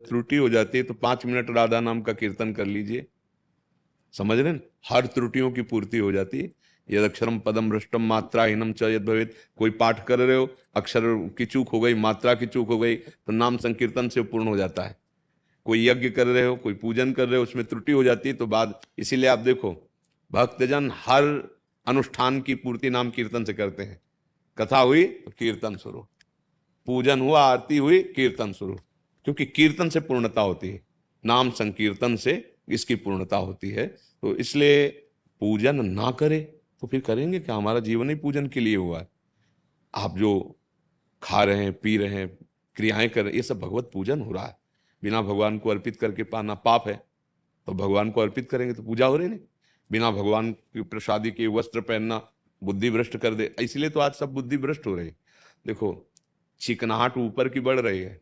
त्रुटि हो जाती है तो 5 मिनट राधा नाम का कीर्तन कर लीजिए, समझ रहे हैं? हर त्रुटियों की पूर्ति हो जाती है। यद अक्षरम पदम भ्रष्टम मात्राहीनम च यद भवेत्, कोई पाठ कर रहे हो, अक्षर की चूक हो गई, मात्रा की चूक हो गई, तो नाम संकीर्तन से पूर्ण हो जाता है। कोई यज्ञ कर रहे हो, कोई पूजन कर रहे हो, उसमें त्रुटि हो जाती है तो बाद, इसीलिए आप देखो भक्तजन हर अनुष्ठान की पूर्ति नाम कीर्तन से करते हैं। कथा हुई तो कीर्तन शुरू, पूजन हुआ, आरती हुई, कीर्तन शुरू, क्योंकि कीर्तन से पूर्णता होती है, नाम संकीर्तन से इसकी पूर्णता होती है। तो इसलिए पूजन ना करें तो फिर करेंगे क्या? हमारा जीवन ही पूजन के लिए हुआ है। आप जो खा रहे हैं, पी रहे हैं, क्रियाएं कर रहे हैं, ये सब भगवत पूजन हो रहा है। बिना भगवान को अर्पित करके पाना पाप है, तो भगवान को अर्पित करेंगे तो पूजा हो रही नहीं। बिना भगवान की प्रसादी के वस्त्र पहनना बुद्धि भ्रष्ट कर दे, इसलिए तो आज सब बुद्धि भ्रष्ट हो रही। देखो चिकनाहट ऊपर की बढ़ रही है,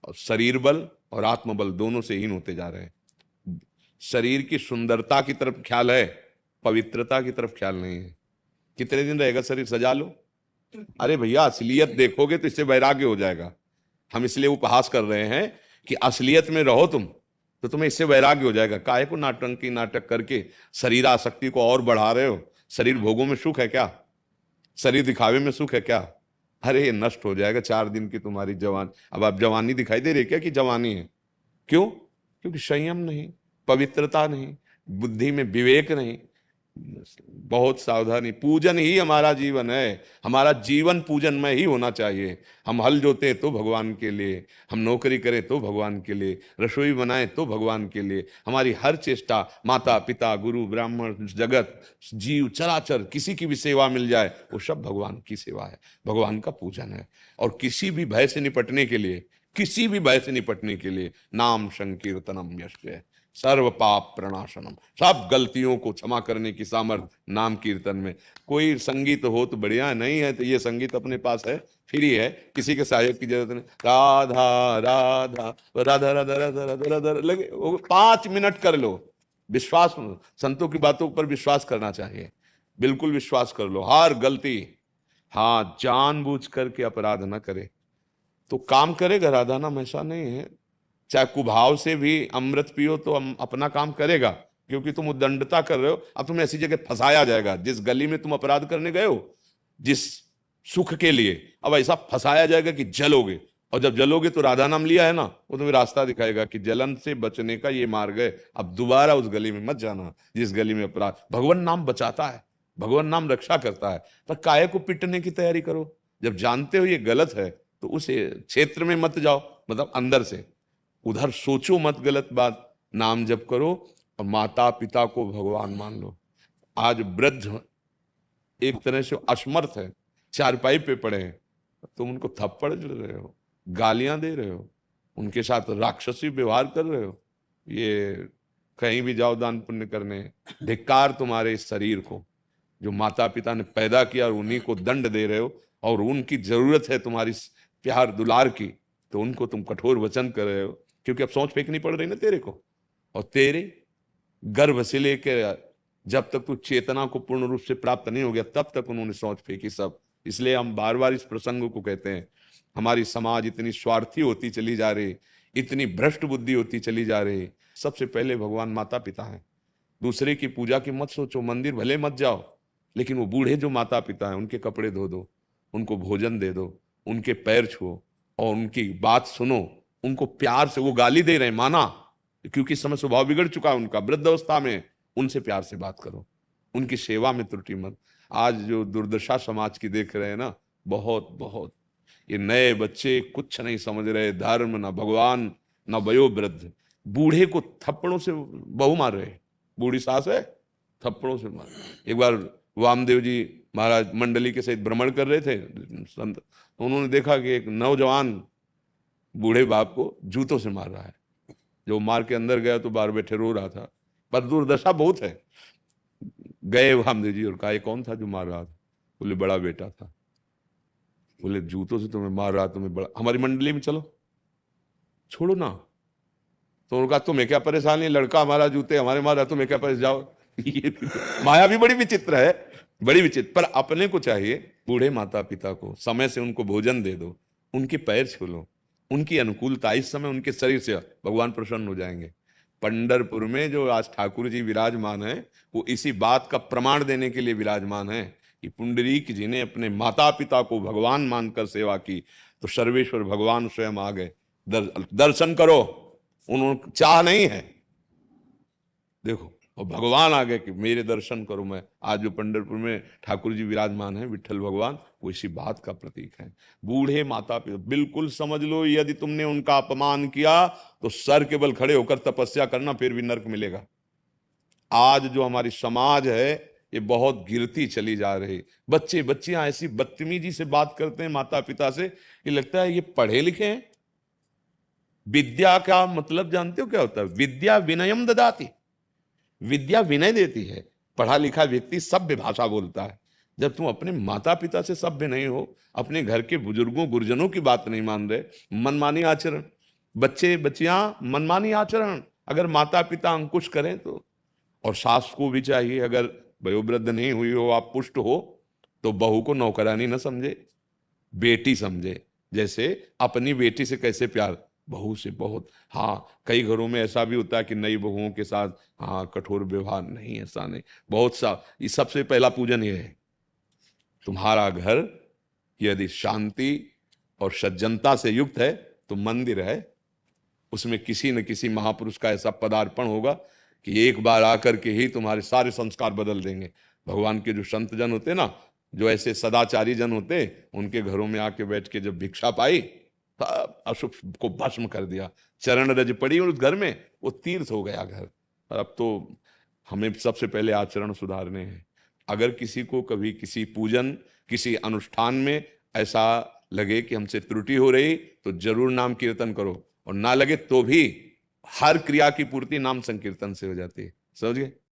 और शरीर बल और आत्मबल दोनों से हीन होते जा रहे हैं। शरीर की सुंदरता की तरफ ख्याल है, पवित्रता की तरफ ख्याल नहीं है। कितने दिन रहेगा शरीर? सजा लो। अरे भैया असलियत देखोगे तो इससे वैराग्य हो जाएगा। हम इसलिए उपहास कर रहे हैं कि असलियत में रहो तुम, तो तुम्हें इससे वैराग्य हो जाएगा। काहे को नाटंकी नाटक करके शरीर आसक्ति को और बढ़ा रहे हो? शरीर भोगों में सुख है क्या? शरीर दिखावे में सुख है क्या? अरे ये नष्ट हो जाएगा 4 दिन की तुम्हारी जवान। अब आप जवानी दिखाई दे रही है क्या कि जवानी है? क्यों? क्योंकि संयम नहीं, पवित्रता नहीं, बुद्धि में विवेक नहीं। बहुत सावधानी। पूजन ही हमारा जीवन है, हमारा जीवन पूजन में ही होना चाहिए। हम हल जोते तो भगवान के लिए, हम नौकरी करें तो भगवान के लिए, रसोई बनाएं तो भगवान के लिए। हमारी हर चेष्टा, माता पिता गुरु ब्राह्मण जगत जीव चराचर किसी की भी सेवा मिल जाए, वो सब भगवान की सेवा है, भगवान का पूजन है। और किसी भी भय से निपटने के लिए, किसी भी भय से निपटने के लिए नाम संकीर्तनम यस्य सर्व पाप प्रणाशनम, सब गलतियों को क्षमा करने की सामर्थ्य नाम कीर्तन में। कोई संगीत हो तो बढ़िया, नहीं है तो ये संगीत अपने पास है, फ्री है, किसी के सहायक की जरूरत नहीं। राधा राधा राधा राधा राधा राधा राधा लगे 5 मिनट कर लो। विश्वास, संतों की बातों पर विश्वास करना चाहिए, बिल्कुल विश्वास कर लो। हर गलती, हाँ जानबूझ करके अपराध न करे तो काम करेगा राधा नाम, ऐसा नहीं है। चाहे कुभाव से भी अमृत पियो तो अपना काम करेगा, क्योंकि तुम उद्दंडता कर रहे हो। अब तुम्हें ऐसी जगह फंसाया जाएगा, जिस गली में तुम अपराध करने गए हो, जिस सुख के लिए, अब ऐसा फंसाया जाएगा कि जलोगे। और जब जलोगे तो राधा नाम लिया है ना, वो तुम्हें रास्ता दिखाएगा कि जलन से बचने का ये मार्ग है, अब दोबारा उस गली में मत जाना जिस गली में अपराध। भगवान नाम बचाता है, भगवान नाम रक्षा करता है, पर काहे को पिटने की तैयारी करो? जब जानते हो ये गलत है तो उस क्षेत्र में मत जाओ, मतलब अंदर से उधर सोचो मत गलत बात। नाम जप करो और माता पिता को भगवान मान लो। आज वृद्ध एक तरह से असमर्थ है, चारपाई पे पड़े हैं, तुम उनको थप्पड़ जड़ रहे हो, गालियां दे रहे हो, उनके साथ राक्षसी व्यवहार कर रहे हो। ये कहीं भी जाओ दान पुण्य करने, धिक्कार तुम्हारे इस शरीर को जो माता पिता ने पैदा किया और उन्हीं को दंड दे रहे हो। और उनकी जरूरत है तुम्हारी प्यार दुलार की, तो उनको तुम कठोर वचन कर रहे हो, क्योंकि अब सोच फेंकनी पड़ रही ना तेरे को। और तेरे गर्भ से लेकर जब तक तू चेतना को पूर्ण रूप से प्राप्त नहीं हो गया, तब तक उन्होंने सोच फेंकी सब। इसलिए हम बार बार इस प्रसंग को कहते हैं, हमारी समाज इतनी स्वार्थी होती चली जा रही, इतनी भ्रष्ट बुद्धि होती चली जा रही। सबसे पहले भगवान माता पिता हैं, दूसरे की पूजा की मत सोचो। मंदिर भले मत जाओ, लेकिन वो बूढ़े जो माता पिता हैं उनके कपड़े धो दो, उनको भोजन दे दो, उनके पैर छुओ और उनकी बात सुनो, उनको प्यार से। वो गाली दे रहे हैं, माना, क्योंकि इस समय स्वभाव बिगड़ चुका है उनका, वृद्ध अवस्था में, उनसे प्यार से बात करो, उनकी सेवा में त्रुटि मत। आज जो दुर्दशा समाज की देख रहे हैं ना, बहुत बहुत, ये नए बच्चे कुछ नहीं समझ रहे, धर्म न भगवान न वयोवृद्ध। बूढ़े को थप्पड़ों से बहू मार रहे, बूढ़ी सास है, थप्पड़ों से मार। एक बार वामदेव जी महाराज मंडली के सहित भ्रमण कर रहे थे संत, तो उन्होंने देखा कि एक नौजवान बूढ़े बाप को जूतों से मार रहा है। जो मार के अंदर गया तो बाहर बैठे रो रहा था, पर दुर्दशा बहुत है। गए वामदेव जी और कहा, कौन था जो मार रहा था? बोले बड़ा बेटा था। बोले जूतों से तुम्हें मार रहा, तुम्हें बड़ा, हमारी मंडली में चलो, छोड़ो ना। तो उन्होंने कहा, तुम्हें क्या परेशानी, लड़का हमारा जूते हमारे मार रहा, तुम्हें क्या परेशान, जाओ। ये माया भी बड़ी विचित्र है, बड़ी विचित्र। पर अपने को चाहिए, बूढ़े माता पिता को समय से उनको भोजन दे दो, उनके पैर छू लो, उनकी अनुकूलता, इस समय उनके शरीर से भगवान प्रसन्न हो जाएंगे। पंढरपुर में जो आज ठाकुर जी विराजमान है, वो इसी बात का प्रमाण देने के लिए विराजमान है कि पुंडरीक जी ने अपने माता पिता को भगवान मानकर सेवा की, तो सर्वेश्वर भगवान स्वयं आ गए। दर्शन करो, उन्होंने चाह नहीं है, देखो, और भगवान आ गए कि मेरे दर्शन करो। मैं आज जो पंढरपुर में ठाकुर जी विराजमान है, विठल भगवान, वो इसी बात का प्रतीक है। बूढ़े माता पिता, बिल्कुल समझ लो, यदि तुमने उनका अपमान किया तो सर के बल खड़े होकर तपस्या करना, फिर भी नरक मिलेगा। आज जो हमारी समाज है, ये बहुत गिरती चली जा रही। बच्चे बच्चियां ऐसी बदतमीजी से बात करते हैं माता पिता से कि लगता है ये पढ़े लिखे हैं। विद्या का मतलब जानते हो क्या होता है? विद्या विनयम ददाति, विद्या विनय देती है। पढ़ा लिखा व्यक्ति सभ्य भाषा बोलता है। जब तुम अपने माता पिता से सभ्य नहीं हो, अपने घर के बुजुर्गों गुरुजनों की बात नहीं मान रहे, मनमानी आचरण, बच्चे बच्चियां मनमानी आचरण, अगर माता पिता अंकुश करें तो। और सास को भी चाहिए, अगर वयोवृद्ध नहीं हुई हो, आप पुष्ट हो, तो बहू को नौकरानी न समझे, बेटी समझे। जैसे अपनी बेटी से कैसे प्यार, बहू से बहुत। हाँ, कई घरों में ऐसा भी होता है कि नई बहुओं के साथ हाँ कठोर व्यवहार, नहीं, ऐसा नहीं, बहुत सा। ये सबसे पहला पूजन ये है, तुम्हारा घर यदि शांति और सज्जनता से युक्त है तो मंदिर है, उसमें किसी न किसी महापुरुष का ऐसा पदार्पण होगा कि एक बार आकर के ही तुम्हारे सारे संस्कार बदल देंगे। भगवान के जो संत जन होते ना, जो ऐसे सदाचारी जन होते, उनके घरों में आके बैठ के जब भिक्षा पाई, तब अशुभ को भस्म कर दिया। चरण रज पड़ी उस घर में, वो तीर्थ हो गया घर। और अब तो हमें सबसे पहले आचरण सुधारने हैं। अगर किसी को कभी किसी पूजन, किसी अनुष्ठान में ऐसा लगे कि हमसे त्रुटि हो रही, तो जरूर नाम कीर्तन करो, और ना लगे तो भी हर क्रिया की पूर्ति नाम संकीर्तन से हो जाती है। समझ गए?